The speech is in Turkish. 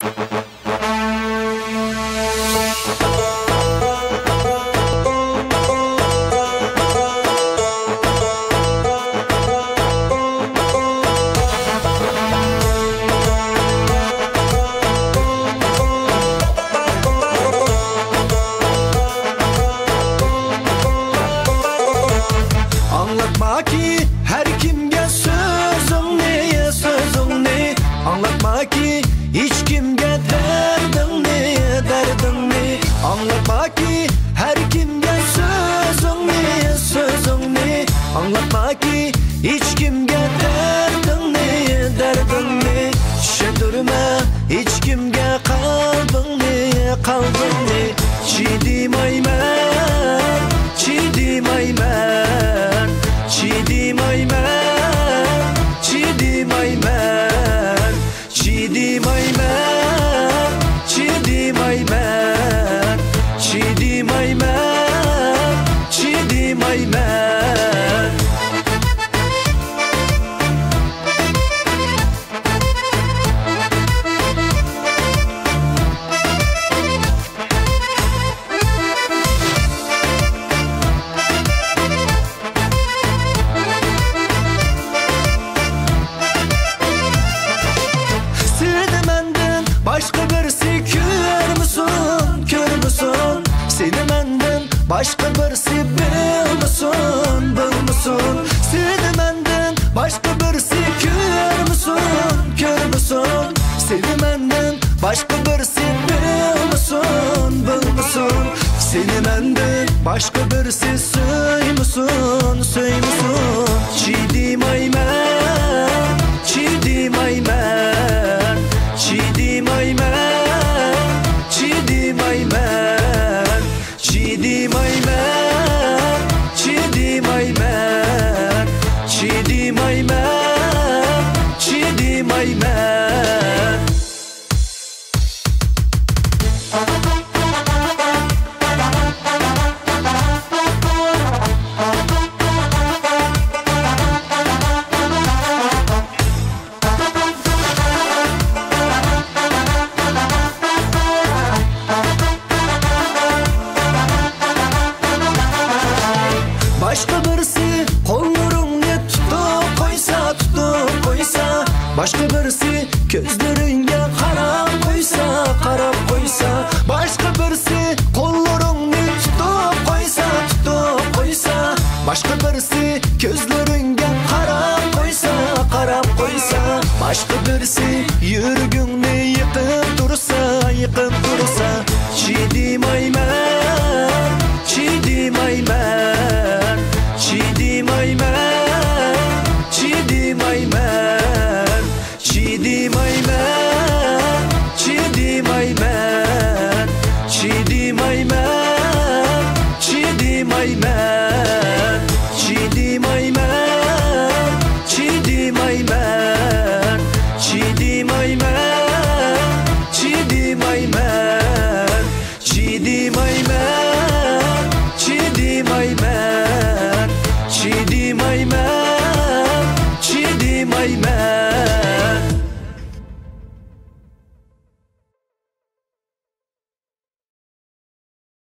Anlatma ki her kimge sözüm ne, sözüm ne. Anlatma ki hiç kimge derdin ne, derdin ne. Anlatma ki her kimge sözüm ne, sözüm ne. Anlatma ki hiç kimge derdin ne, derdin ne. Şedurma hiç kimge kaldın ne, kaldın ne. Çiğdim aymen, çiğdim aymen. Çiğdim aymen, çiğdim aymen. Çiğdim aymen, çiğdim aymen. Çiğdim aymen, çiğdim aymen. Başka birisi kör müsün, kör müsün? Seni menden başka birisi bil müsün, bil müsün? Seni menden başka birisi kör müsün, kör müsün? Seni menden başka birisi bil müsün, bil müsün? Seni menden başka birisi söy müsün, söy müsün? Çiğdim aymen, çiğdim aymen. Çiğdim aymen, çiğdim aymen. Çiğdim aymen, çiğdim aymen. Çiğdim aymen, çiğdim aymen.